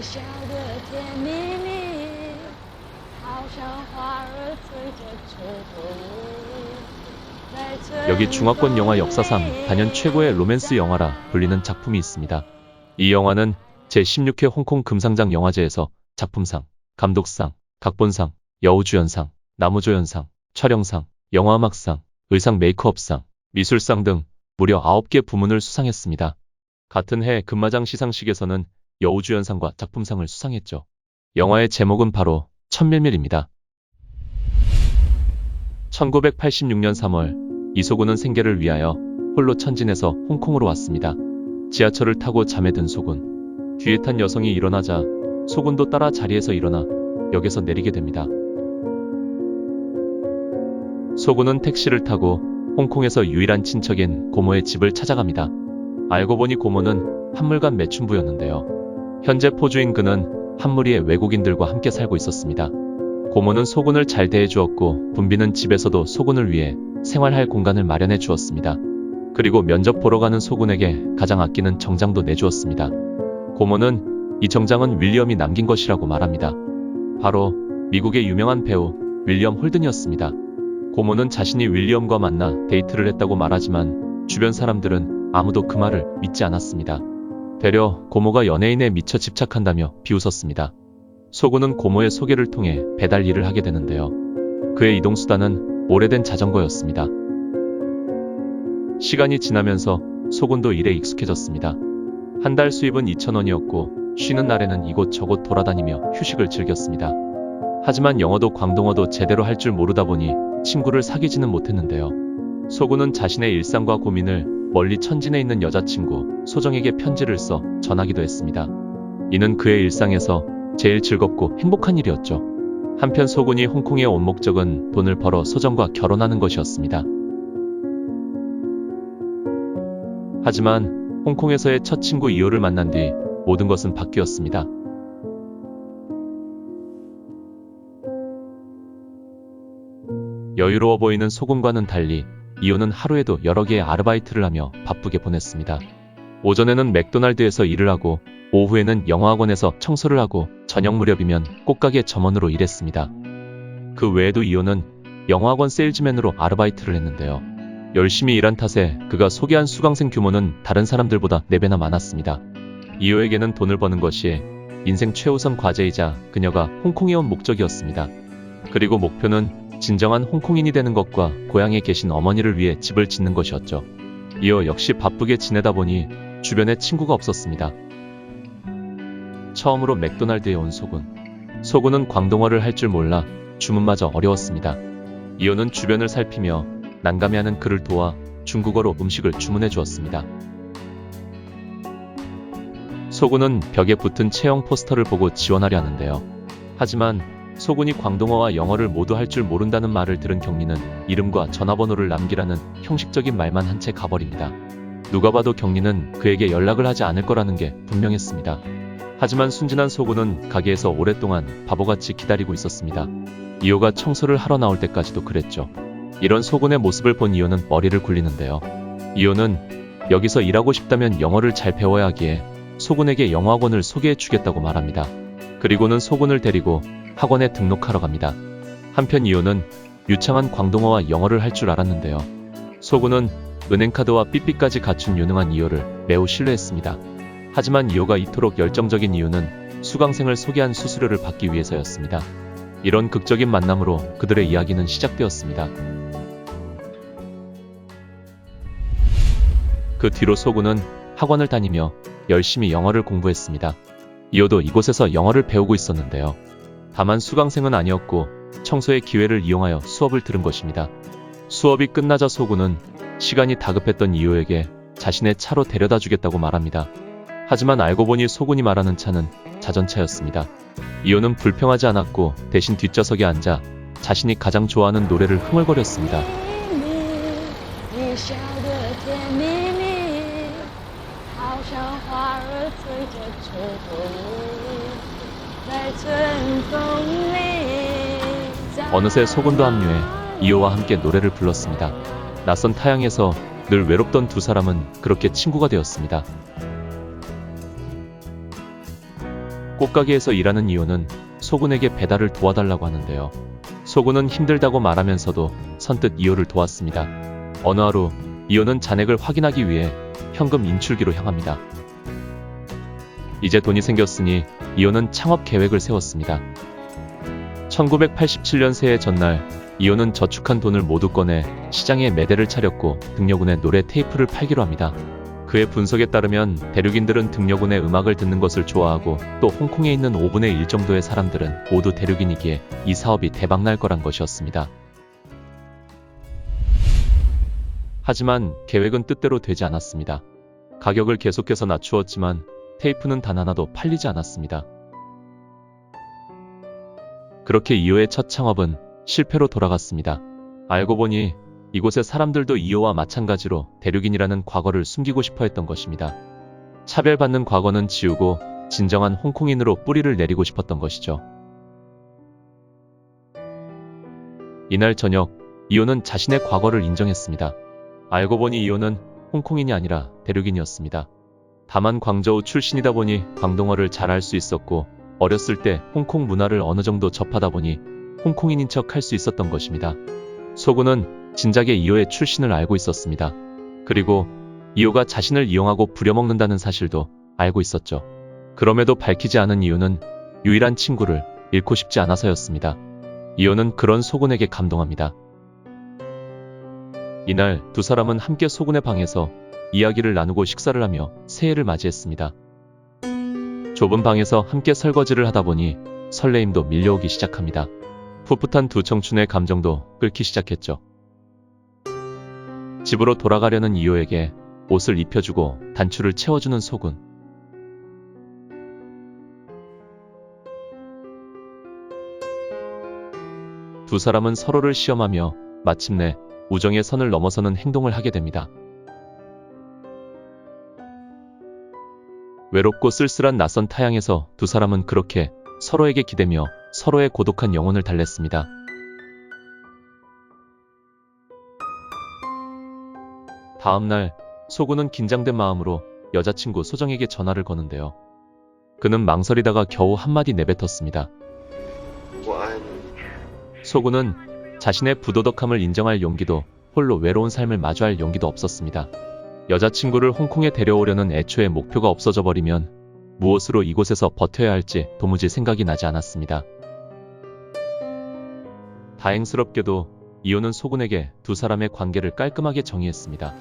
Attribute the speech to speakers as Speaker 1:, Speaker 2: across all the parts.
Speaker 1: 你笑得甜蜜蜜，好像花儿随着秋冬。
Speaker 2: 여기 중화권 영화 역사상 단연 최고의 로맨스 영화라 불리는 작품이 있습니다. 이 영화는 제16회 홍콩 금상장 영화제에서 작품상, 감독상, 각본상, 여우주연상, 남우조연상, 촬영상, 영화음악상, 의상 메이크업상, 미술상 등 무려 9개 부문을 수상했습니다. 같은 해 금마장 시상식에서는 여우주연상과 작품상을 수상했죠. 영화의 제목은 바로 1000mm입니다. 1986년 3월 이소군은 생계를 위하여 홀로 천진에서 홍콩으로 왔습니다. 지하철을 타고 잠에 든 소군. 뒤에 탄 여성이 일어나자 소군도 따라 자리에서 일어나 역에서 내리게 됩니다. 소군은 택시를 타고 홍콩에서 유일한 친척인 고모의 집을 찾아갑니다. 알고 보니 고모는 한물간 매춘부였는데요. 현재 포주인 그는 한무리의 외국인들과 함께 살고 있었습니다. 고모는 소군을 잘 대해주었고 붐비는 집에서도 소군을 위해 생활할 공간을 마련해 주었습니다. 그리고 면접 보러 가는 소군에게 가장 아끼는 정장도 내주었습니다. 고모는 이 정장은 윌리엄이 남긴 것이라고 말합니다. 바로 미국의 유명한 배우 윌리엄 홀든이었습니다. 고모는 자신이 윌리엄과 만나 데이트를 했다고 말하지만 주변 사람들은 아무도 그 말을 믿지 않았습니다. 되려 고모가 연예인에 미쳐 집착한다며 비웃었습니다. 소군은 고모의 소개를 통해 배달 일을 하게 되는데요. 그의 이동수단은 오래된 자전거였습니다. 시간이 지나면서 소군도 일에 익숙해졌습니다. 한 달 수입은 2,000원이었고 쉬는 날에는 이곳저곳 돌아다니며 휴식을 즐겼습니다. 하지만 영어도 광동어도 제대로 할 줄 모르다 보니 친구를 사귀지는 못했는데요. 소군은 자신의 일상과 고민을 멀리 천진에 있는 여자친구 소정에게 편지를 써 전하기도 했습니다. 이는 그의 일상에서 제일 즐겁고 행복한 일이었죠. 한편 소군이 홍콩에 온 목적은 돈을 벌어 소정과 결혼하는 것이었습니다. 하지만 홍콩에서의 첫 친구 이호를 만난 뒤 모든 것은 바뀌었습니다. 여유로워 보이는 소군과는 달리 이호는 하루에도 여러 개의 아르바이트를 하며 바쁘게 보냈습니다. 오전에는 맥도날드에서 일을 하고 오후에는 영어학원에서 청소를 하고 저녁 무렵이면 꽃가게 점원으로 일했습니다. 그 외에도 이호는 영어학원 세일즈맨으로 아르바이트를 했는데요. 열심히 일한 탓에 그가 소개한 수강생 규모는 다른 사람들보다 4배나 많았습니다. 이호에게는 돈을 버는 것이 인생 최우선 과제이자 그녀가 홍콩에 온 목적이었습니다. 그리고 목표는 진정한 홍콩인이 되는 것과 고향에 계신 어머니를 위해 집을 짓는 것이었죠. 이어 역시 바쁘게 지내다 보니 주변에 친구가 없었습니다. 처음으로 맥도날드에 온 소군. 소군은 광동어를 할 줄 몰라 주문마저 어려웠습니다. 이호는 주변을 살피며 난감해하는 그를 도와 중국어로 음식을 주문해 주었습니다. 소군은 벽에 붙은 채용 포스터를 보고 지원하려 하는데요. 하지만 소군이 광동어와 영어를 모두 할 줄 모른다는 말을 들은 경리는 이름과 전화번호를 남기라는 형식적인 말만 한 채 가버립니다. 누가 봐도 경리는 그에게 연락을 하지 않을 거라는 게 분명했습니다. 하지만 순진한 소군은 가게에서 오랫동안 바보같이 기다리고 있었습니다. 이호가 청소를 하러 나올 때까지도 그랬죠. 이런 소군의 모습을 본 이호는 머리를 굴리는데요. 이호는 여기서 일하고 싶다면 영어를 잘 배워야 하기에 소군에게 영어학원을 소개해 주겠다고 말합니다. 그리고는 소군을 데리고 학원에 등록하러 갑니다. 한편 이호는 유창한 광동어와 영어를 할 줄 알았는데요. 소군은 은행카드와 삐삐까지 갖춘 유능한 이호를 매우 신뢰했습니다. 하지만 이호가 이토록 열정적인 이유는 수강생을 소개한 수수료를 받기 위해서였습니다. 이런 극적인 만남으로 그들의 이야기는 시작되었습니다. 그 뒤로 소군은 학원을 다니며 열심히 영어를 공부했습니다. 이호도 이곳에서 영어를 배우고 있었는데요. 다만 수강생은 아니었고 청소의 기회를 이용하여 수업을 들은 것입니다. 수업이 끝나자 소군은 시간이 다급했던 이호에게 자신의 차로 데려다 주겠다고 말합니다. 하지만 알고 보니 소군이 말하는 차는 자전차였습니다. 이호는 불평하지 않았고 대신 뒷좌석에 앉아 자신이 가장 좋아하는 노래를 흥얼거렸습니다. 어느새 소군도 합류해 이호와 함께 노래를 불렀습니다. 낯선 타향에서 늘 외롭던 두 사람은 그렇게 친구가 되었습니다. 꽃가게에서 일하는 이호는 소군에게 배달을 도와달라고 하는데요. 소군은 힘들다고 말하면서도 선뜻 이호를 도왔습니다. 어느 하루 이호는 잔액을 확인하기 위해 현금 인출기로 향합니다. 이제 돈이 생겼으니 이호는 창업 계획을 세웠습니다. 1987년 새해 전날 이호는 저축한 돈을 모두 꺼내 시장에 매대를 차렸고 등려군의 노래 테이프를 팔기로 합니다. 그의 분석에 따르면 대륙인들은 등려군의 음악을 듣는 것을 좋아하고 또 홍콩에 있는 5분의 1 정도의 사람들은 모두 대륙인이기에 이 사업이 대박날 거란 것이었습니다. 하지만 계획은 뜻대로 되지 않았습니다. 가격을 계속해서 낮추었지만 테이프는 단 하나도 팔리지 않았습니다. 그렇게 이호의 첫 창업은 실패로 돌아갔습니다. 알고 보니 이곳의 사람들도 이호와 마찬가지로 대륙인이라는 과거를 숨기고 싶어 했던 것입니다. 차별받는 과거는 지우고 진정한 홍콩인으로 뿌리를 내리고 싶었던 것이죠. 이날 저녁 이호는 자신의 과거를 인정했습니다. 알고 보니 이호는 홍콩인이 아니라 대륙인이었습니다. 다만 광저우 출신이다 보니 광동어를 잘 알 수 있었고 어렸을 때 홍콩 문화를 어느 정도 접하다 보니 홍콩인인 척 할 수 있었던 것입니다. 소군은 진작에 이호의 출신을 알고 있었습니다. 그리고 이호가 자신을 이용하고 부려먹는다는 사실도 알고 있었죠. 그럼에도 밝히지 않은 이유는 유일한 친구를 잃고 싶지 않아서였습니다. 이호는 그런 소군에게 감동합니다. 이날 두 사람은 함께 소군의 방에서 이야기를 나누고 식사를 하며 새해를 맞이했습니다. 좁은 방에서 함께 설거지를 하다 보니 설레임도 밀려오기 시작합니다. 풋풋한 두 청춘의 감정도 끓기 시작했죠. 집으로 돌아가려는 이호에게 옷을 입혀주고 단추를 채워주는 소군. 두 사람은 서로를 시험하며 마침내 우정의 선을 넘어서는 행동을 하게 됩니다. 외롭고 쓸쓸한 낯선 타향에서 두 사람은 그렇게 서로에게 기대며 서로의 고독한 영혼을 달랬습니다. 다음날 소군은 긴장된 마음으로 여자친구 소정에게 전화를 거는데요. 그는 망설이다가 겨우 한마디 내뱉었습니다. 소군은 자신의 부도덕함을 인정할 용기도 홀로 외로운 삶을 마주할 용기도 없었습니다. 여자친구를 홍콩에 데려오려는 애초의 목표가 없어져 버리면 무엇으로 이곳에서 버텨야 할지 도무지 생각이 나지 않았습니다. 다행스럽게도 이호는 소군에게 두 사람의 관계를 깔끔하게 정의했습니다.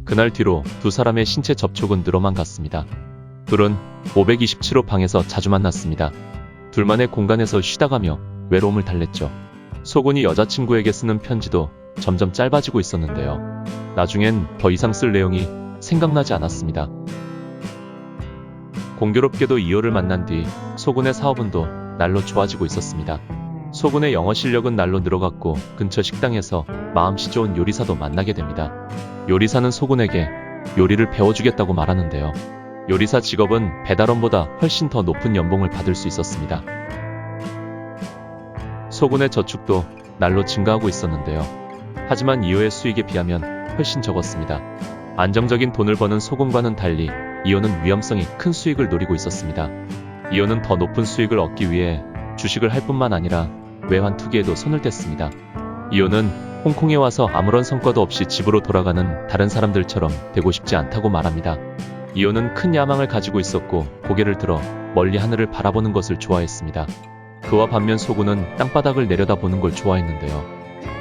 Speaker 2: 그날 뒤로 두 사람의 신체 접촉은 늘어만 갔습니다. 둘은 527호 방에서 자주 만났습니다. 둘만의 공간에서 쉬다가며 외로움을 달랬죠. 소군이 여자친구에게 쓰는 편지도 점점 짧아지고 있었는데요. 나중엔 더 이상 쓸 내용이 생각나지 않았습니다. 공교롭게도 이호를 만난 뒤 소군의 사업운도 날로 좋아지고 있었습니다. 소군의 영어 실력은 날로 늘어갔고 근처 식당에서 마음씨 좋은 요리사도 만나게 됩니다. 요리사는 소군에게 요리를 배워주겠다고 말하는데요. 요리사 직업은 배달원보다 훨씬 더 높은 연봉을 받을 수 있었습니다. 소군의 저축도 날로 증가하고 있었는데요. 하지만 이호의 수익에 비하면 훨씬 적었습니다. 안정적인 돈을 버는 소군과는 달리 이호는 위험성이 큰 수익을 노리고 있었습니다. 이호는 더 높은 수익을 얻기 위해 주식을 할 뿐만 아니라 외환 투기에도 손을 댔습니다. 이호는 홍콩에 와서 아무런 성과도 없이 집으로 돌아가는 다른 사람들처럼 되고 싶지 않다고 말합니다. 이호는 큰 야망을 가지고 있었고 고개를 들어 멀리 하늘을 바라보는 것을 좋아했습니다. 그와 반면 소군은 땅바닥을 내려다보는 걸 좋아했는데요.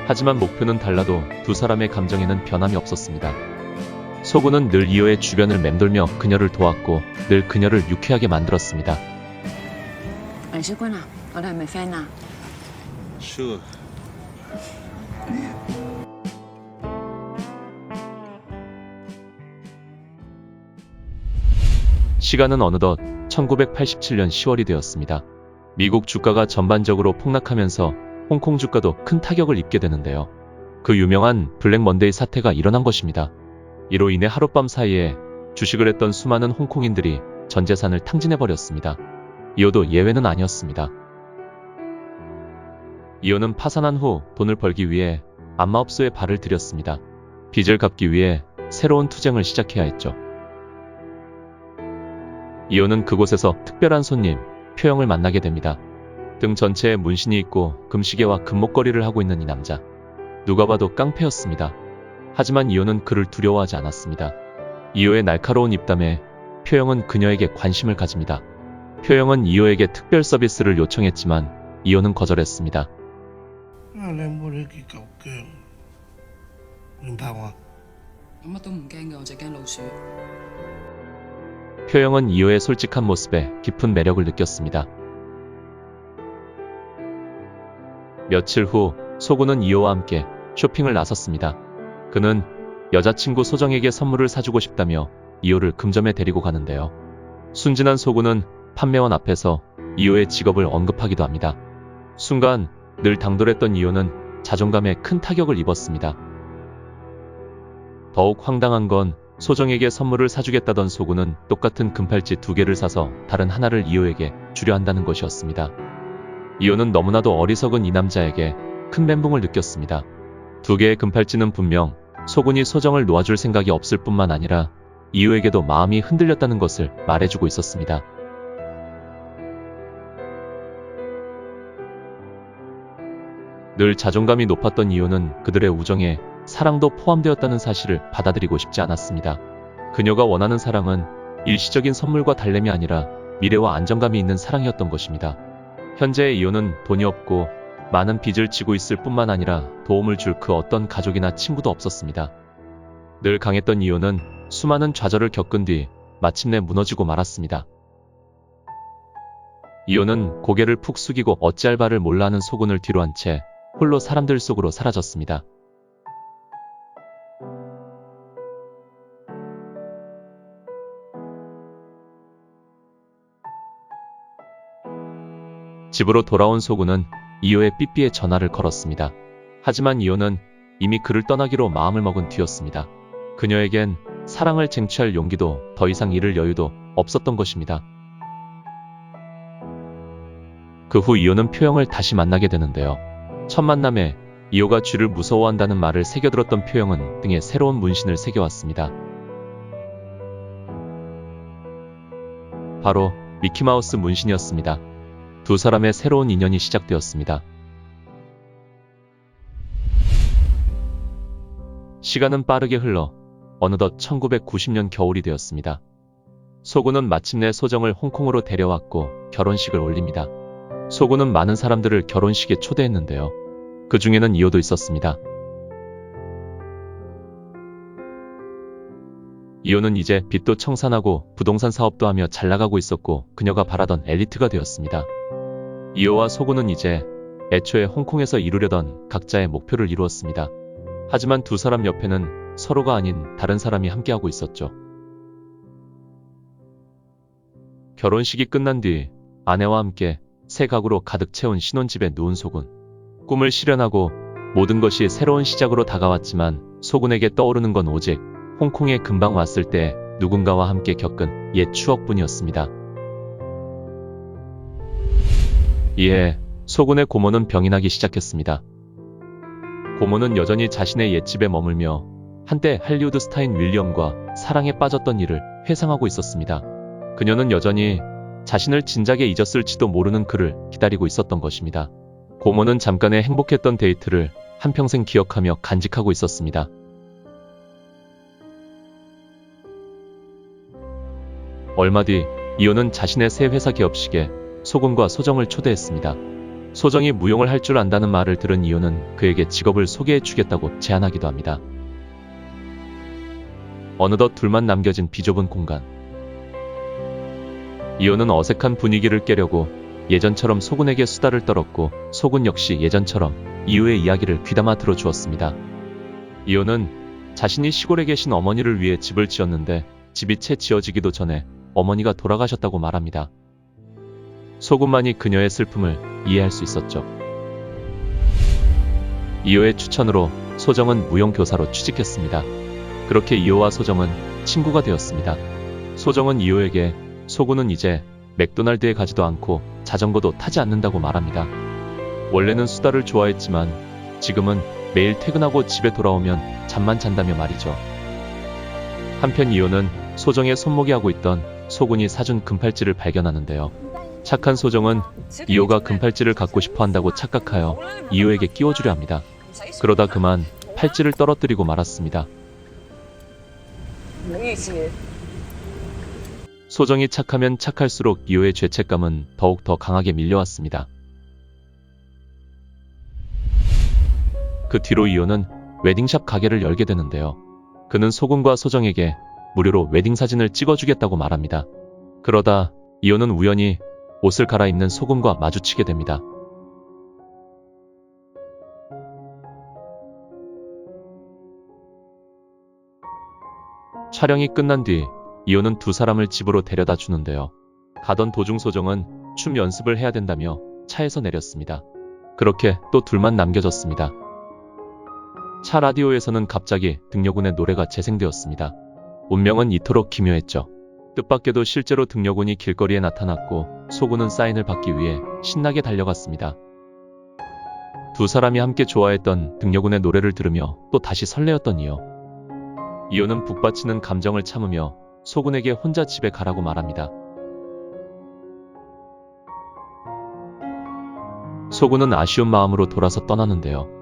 Speaker 2: 하지만 목표는 달라도 두 사람의 감정에는 변함이 없었습니다. 소군은 늘 이호의 주변을 맴돌며 그녀를 도왔고 늘 그녀를 유쾌하게 만들었습니다. 시간은 어느덧 1987년 10월이 되었습니다. 미국 주가가 전반적으로 폭락하면서 홍콩 주가도 큰 타격을 입게 되는데요. 그 유명한 블랙 먼데이 사태가 일어난 것입니다. 이로 인해 하룻밤 사이에 주식을 했던 수많은 홍콩인들이 전 재산을 탕진해버렸습니다. 이호도 예외는 아니었습니다. 이호는 파산한 후 돈을 벌기 위해 안마업소에 발을 들였습니다. 빚을 갚기 위해 새로운 투쟁을 시작해야 했죠. 이호는 그곳에서 특별한 손님, 표영을 만나게 됩니다. 등 전체에 문신이 있고 금시계와 금목걸이를 하고 있는 이 남자. 누가 봐도 깡패였습니다. 하지만 이호는 그를 두려워하지 않았습니다. 이호의 날카로운 입담에 표영은 그녀에게 관심을 가집니다. 표영은 이호에게 특별 서비스를 요청했지만 이호는 거절했습니다. 표영은 이호의 솔직한 모습에 깊은 매력을 느꼈습니다. 며칠 후 소군은 이호와 함께 쇼핑을 나섰습니다. 그는 여자친구 소정에게 선물을 사주고 싶다며 이호를 금점에 데리고 가는데요. 순진한 소군은 판매원 앞에서 이호의 직업을 언급하기도 합니다. 순간 늘 당돌했던 이호는 자존감에 큰 타격을 입었습니다. 더욱 황당한 건 소정에게 선물을 사주겠다던 소군은 똑같은 금팔찌 2개를 사서 다른 하나를 이호에게 주려 한다는 것이었습니다. 이호는 너무나도 어리석은 이 남자에게 큰 멘붕을 느꼈습니다. 2개의 금팔찌는 분명 소군이 소정을 놓아줄 생각이 없을 뿐만 아니라 이호에게도 마음이 흔들렸다는 것을 말해주고 있었습니다. 늘 자존감이 높았던 이호는 그들의 우정에 사랑도 포함되었다는 사실을 받아들이고 싶지 않았습니다. 그녀가 원하는 사랑은 일시적인 선물과 달램이 아니라 미래와 안정감이 있는 사랑이었던 것입니다. 현재의 이호는 돈이 없고 많은 빚을 지고 있을 뿐만 아니라 도움을 줄 그 어떤 가족이나 친구도 없었습니다. 늘 강했던 이호는 수많은 좌절을 겪은 뒤 마침내 무너지고 말았습니다. 이호는 고개를 푹 숙이고 어찌할 바를 몰라 하는 소군을 뒤로 한 채 홀로 사람들 속으로 사라졌습니다. 집으로 돌아온 소군은 이호의 삐삐에 전화를 걸었습니다. 하지만 이호는 이미 그를 떠나기로 마음을 먹은 뒤였습니다. 그녀에겐 사랑을 쟁취할 용기도 더 이상 잃을 여유도 없었던 것입니다. 그 후 이호는 표영을 다시 만나게 되는데요. 첫 만남에 이호가 쥐를 무서워한다는 말을 새겨들었던 표영은 등에 새로운 문신을 새겨왔습니다. 바로 미키마우스 문신이었습니다. 두 사람의 새로운 인연이 시작되었습니다. 시간은 빠르게 흘러 어느덧 1990년 겨울이 되었습니다. 소군은 마침내 소정을 홍콩으로 데려왔고 결혼식을 올립니다. 소군은 많은 사람들을 결혼식에 초대했는데요. 그 중에는 이호도 있었습니다. 이호는 이제 빚도 청산하고 부동산 사업도 하며 잘 나가고 있었고 그녀가 바라던 엘리트가 되었습니다. 이호와 소군은 이제 애초에 홍콩에서 이루려던 각자의 목표를 이루었습니다. 하지만 두 사람 옆에는 서로가 아닌 다른 사람이 함께하고 있었죠. 결혼식이 끝난 뒤 아내와 함께 새 가구로 가득 채운 신혼집에 누운 소군. 꿈을 실현하고 모든 것이 새로운 시작으로 다가왔지만 소군에게 떠오르는 건 오직 홍콩에 금방 왔을 때 누군가와 함께 겪은 옛 추억뿐이었습니다. 이에 소군의 고모는 병이 나기 시작했습니다. 고모는 여전히 자신의 옛집에 머물며 한때 할리우드 스타인 윌리엄과 사랑에 빠졌던 일을 회상하고 있었습니다. 그녀는 여전히 자신을 진작에 잊었을지도 모르는 그를 기다리고 있었던 것입니다. 고모는 잠깐의 행복했던 데이트를 한평생 기억하며 간직하고 있었습니다. 얼마 뒤 이호는 자신의 새 회사 개업식에 소군과 소정을 초대했습니다. 소정이 무용을 할 줄 안다는 말을 들은 이호는 그에게 직업을 소개해 주겠다고 제안하기도 합니다. 어느덧 둘만 남겨진 비좁은 공간. 이호는 어색한 분위기를 깨려고 예전처럼 소군에게 수다를 떨었고 소군 역시 예전처럼 이호의 이야기를 귀담아 들어주었습니다. 이호는 자신이 시골에 계신 어머니를 위해 집을 지었는데 집이 채 지어지기도 전에 어머니가 돌아가셨다고 말합니다. 소군만이 그녀의 슬픔을 이해할 수 있었죠. 이호의 추천으로 소정은 무용교사로 취직했습니다. 그렇게 이호와 소정은 친구가 되었습니다. 소정은 이호에게 소군은 이제 맥도날드에 가지도 않고 자전거도 타지 않는다고 말합니다. 원래는 수다를 좋아했지만 지금은 매일 퇴근하고 집에 돌아오면 잠만 잔다며 말이죠. 한편 이호는 소정의 손목에 하고 있던 소군이 사준 금팔찌를 발견하는데요. 착한 소정은 이호가 금팔찌를 갖고 싶어 한다고 착각하여 이호에게 끼워주려 합니다. 그러다 그만 팔찌를 떨어뜨리고 말았습니다. 소정이 착하면 착할수록 이호의 죄책감은 더욱 더 강하게 밀려왔습니다. 그 뒤로 이호는 웨딩샵 가게를 열게 되는데요. 그는 소군과 소정에게 무료로 웨딩 사진을 찍어주겠다고 말합니다. 그러다 이호는 우연히 옷을 갈아입는 소군과 마주치게 됩니다. 촬영이 끝난 뒤 이호는 두 사람을 집으로 데려다 주는데요. 가던 도중 소정은 춤 연습을 해야 된다며 차에서 내렸습니다. 그렇게 또 둘만 남겨졌습니다. 차 라디오에서는 갑자기 등려군의 노래가 재생되었습니다. 운명은 이토록 기묘했죠. 뜻밖에도 실제로 등려군이 길거리에 나타났고 소군은 사인을 받기 위해 신나게 달려갔습니다. 두 사람이 함께 좋아했던 등려군의 노래를 들으며 또 다시 설레었던 이호. 이호는 북받치는 감정을 참으며 소군에게 혼자 집에 가라고 말합니다. 소군은 아쉬운 마음으로 돌아서 떠나는데요.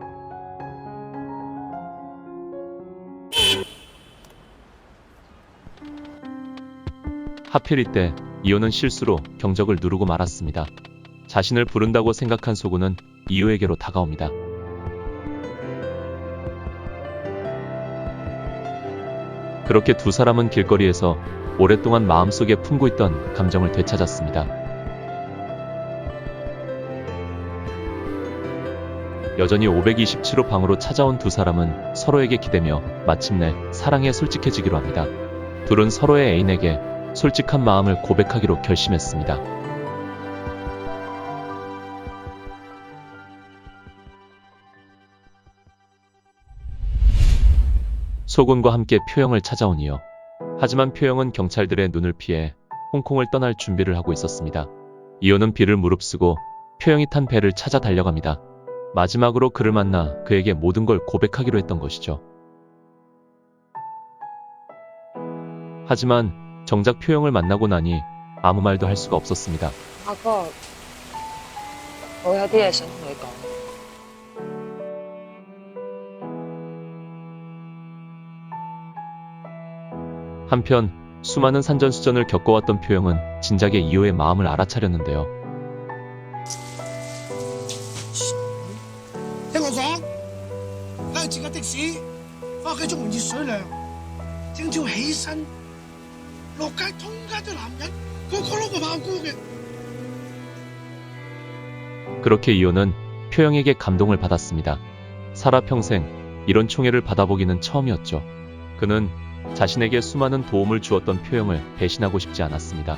Speaker 2: 하필 이때 이호는 실수로 경적을 누르고 말았습니다. 자신을 부른다고 생각한 소군은 이호에게로 다가옵니다. 그렇게 두 사람은 길거리에서 오랫동안 마음속에 품고 있던 감정을 되찾았습니다. 여전히 527호 방으로 찾아온 두 사람은 서로에게 기대며 마침내 사랑에 솔직해지기로 합니다. 둘은 서로의 애인에게 솔직한 마음을 고백하기로 결심했습니다. 소군과 함께 표영을 찾아온 이호. 하지만 표영은 경찰들의 눈을 피해 홍콩을 떠날 준비를 하고 있었습니다. 이호는 비를 무릅쓰고 표영이 탄 배를 찾아 달려갑니다. 마지막으로 그를 만나 그에게 모든 걸 고백하기로 했던 것이죠. 하지만 정작 표영을 만나고 나니 아무 말도 할 수가 없었습니다.
Speaker 3: 아까 我有啲嘢想同你講。
Speaker 2: 한편 수많은 산전수전을 겪어왔던 표영은 진작에 이호의 마음을 알아차렸는데요.
Speaker 4: 聽我講，拉住架的士，翻屋企沖碗熱水涼，聽朝起身落街，通街都男人，個個攞個炮菇嘅。
Speaker 2: 그렇게 이호는 표영에게 감동을 받았습니다. 살아 평생 이런 총애를 받아보기는 처음이었죠. 그는 자신에게 수많은 도움을 주었던 표영을 배신하고 싶지 않았습니다.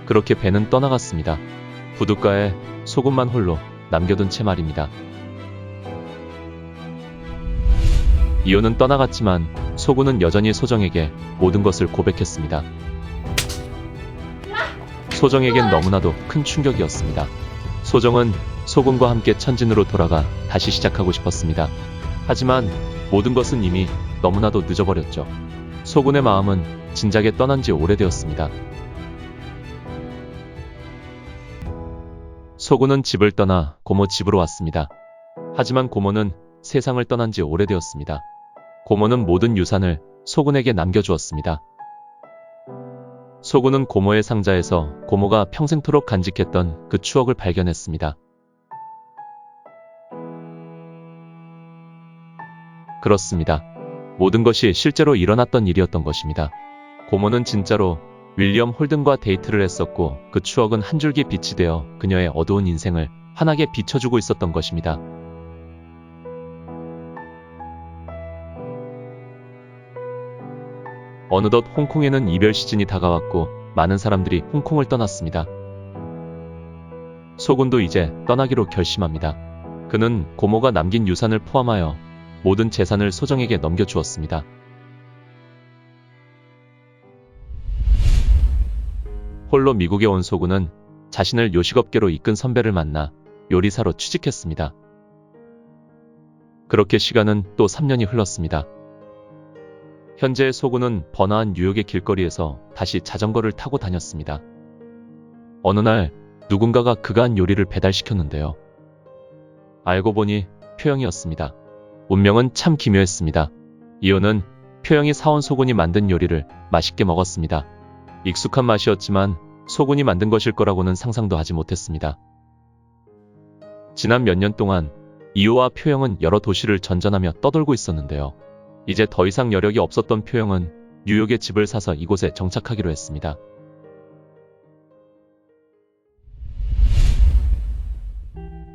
Speaker 2: 그렇게 배는 떠나갔습니다. 부둣가에 소군만 홀로 남겨둔 채 말입니다. 이호는 떠나갔지만 소군은 여전히 소정에게 모든 것을 고백했습니다. 소정에겐 너무나도 큰 충격이었습니다. 소정은 소군과 함께 천진으로 돌아가 다시 시작하고 싶었습니다. 하지만 모든 것은 이미 너무나도 늦어버렸죠. 소군의 마음은 진작에 떠난 지 오래되었습니다. 소군은 집을 떠나 고모 집으로 왔습니다. 하지만 고모는 세상을 떠난 지 오래되었습니다. 고모는 모든 유산을 소군에게 남겨주었습니다. 소군은 고모의 상자에서 고모가 평생토록 간직했던 그 추억을 발견했습니다. 그렇습니다. 모든 것이 실제로 일어났던 일이었던 것입니다. 고모는 진짜로 윌리엄 홀든과 데이트를 했었고 그 추억은 한 줄기 빛이 되어 그녀의 어두운 인생을 환하게 비춰주고 있었던 것입니다. 어느덧 홍콩에는 이별 시즌이 다가왔고 많은 사람들이 홍콩을 떠났습니다. 소군도 이제 떠나기로 결심합니다. 그는 고모가 남긴 유산을 포함하여 모든 재산을 소정에게 넘겨주었습니다. 홀로 미국에 온 소군은 자신을 요식업계로 이끈 선배를 만나 요리사로 취직했습니다. 그렇게 시간은 또 3년이 흘렀습니다. 현재의 소군은 번화한 뉴욕의 길거리에서 다시 자전거를 타고 다녔습니다. 어느 날 누군가가 그가 한 요리를 배달시켰는데요. 알고 보니 표영이었습니다. 운명은 참 기묘했습니다. 이호는 표영이 사온 소군이 만든 요리를 맛있게 먹었습니다. 익숙한 맛이었지만 소군이 만든 것일 거라고는 상상도 하지 못했습니다. 지난 몇 년 동안 이호와 표영은 여러 도시를 전전하며 떠돌고 있었는데요. 이제 더 이상 여력이 없었던 표영은 뉴욕에 집을 사서 이곳에 정착하기로 했습니다.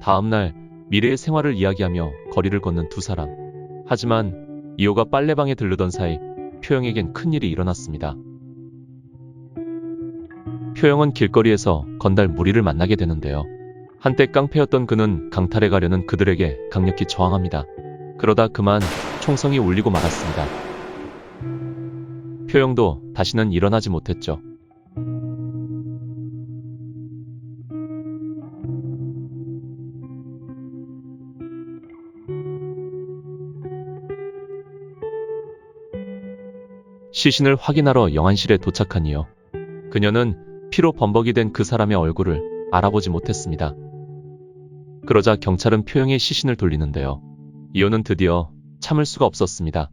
Speaker 2: 다음날 미래의 생활을 이야기하며 거리를 걷는 두 사람. 하지만 이호가 빨래방에 들르던 사이 표영에겐 큰일이 일어났습니다. 표영은 길거리에서 건달 무리를 만나게 되는데요. 한때 깡패였던 그는 강탈해 가려는 그들에게 강력히 저항합니다. 그러다 그만 총성이 울리고 말았습니다. 표영도 다시는 일어나지 못했죠. 시신을 확인하러 영안실에 도착한 이호. 그녀는 피로 범벅이 된 그 사람의 얼굴을 알아보지 못했습니다. 그러자 경찰은 표영의 시신을 돌리는데요. 이호는 드디어 참을 수가 없었습니다.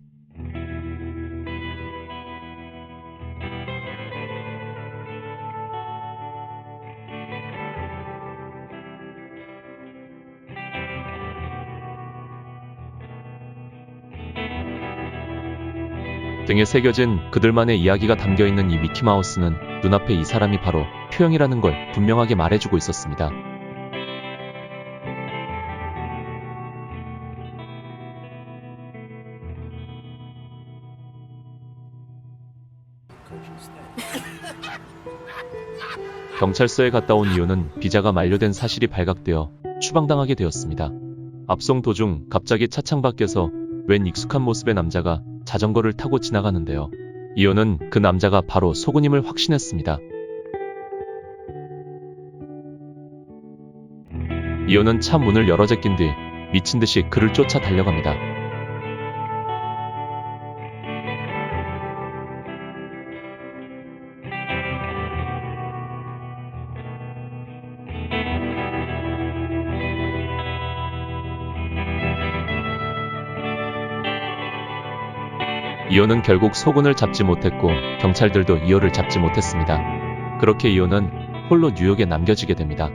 Speaker 2: 등에 새겨진 그들만의 이야기가 담겨있는 이 미키마우스는 눈앞에 이 사람이 바로 표영이라는 걸 분명하게 말해주고 있었습니다. 경찰서에 갔다 온 이호는 비자가 만료된 사실이 발각되어 추방당하게 되었습니다. 압송 도중 갑자기 차창 밖에서 웬 익숙한 모습의 남자가 자전거를 타고 지나가는데요. 이호는 그 남자가 바로 소군임을 확신했습니다. 이호는 차 문을 열어 제낀 뒤 미친 듯이 그를 쫓아 달려갑니다. 이호는 결국 소군을 잡지 못했고 경찰들도 이호를 잡지 못했습니다. 그렇게 이호는 홀로 뉴욕에 남겨지게 됩니다.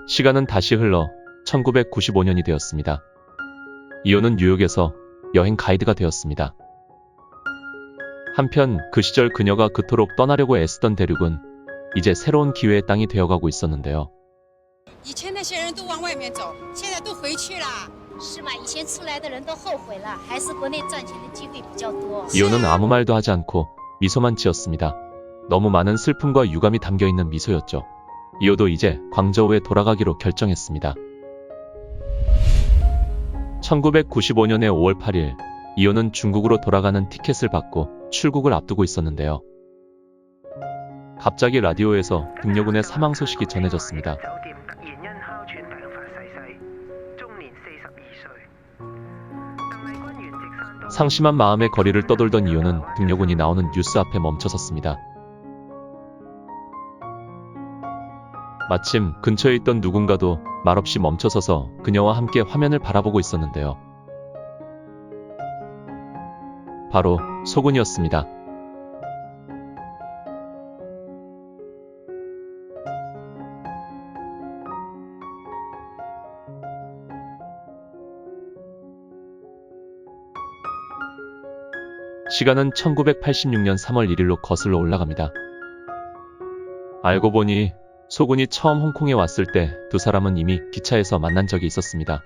Speaker 2: 시간은 다시 흘러 1995년이 되었습니다. 이호는 뉴욕에서 여행 가이드가 되었습니다. 한편 그 시절 그녀가 그토록 떠나려고 애쓰던 대륙은 이제 새로운 기회의 땅이 되어가고 있었는데요.
Speaker 5: 以前那些人都往外面走，现在都回去了。
Speaker 1: 是吗？以前出来的人都后悔了，还是国内赚钱的机会比较多。
Speaker 2: 이호는 아무 말도 하지 않고 미소만 지었습니다. 너무 많은 슬픔과 유감이 담겨있는 미소였죠. 이호도 이제 광저우에 돌아가기로 결정했습니다. 1995년의 5월 8일, 이호는 중국으로 돌아가는 티켓을 받고 출국을 앞두고 있었는데요. 갑자기 라디오에서 등려군의 사망 소식이 전해졌습니다. 상심한 마음에 거리를 떠돌던 이호는 등려군이 나오는 뉴스 앞에 멈춰섰습니다. 마침 근처에 있던 누군가도 말없이 멈춰서서 그녀와 함께 화면을 바라보고 있었는데요. 바로 소군이었습니다. 시간은 1986년 3월 1일로 거슬러 올라갑니다. 알고 보니 소군이 처음 홍콩에 왔을 때 두 사람은 이미 기차에서 만난 적이 있었습니다.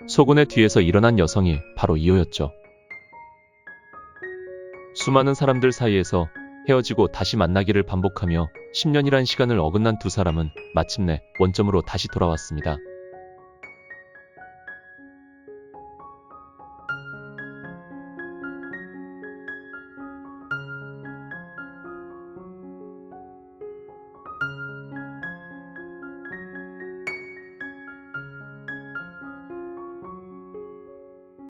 Speaker 2: 소군의 뒤에서 일어난 여성이 바로 이호였죠. 수많은 사람들 사이에서 헤어지고 다시 만나기를 반복하며 10년이란 시간을 어긋난 두 사람은 마침내 원점으로 다시 돌아왔습니다.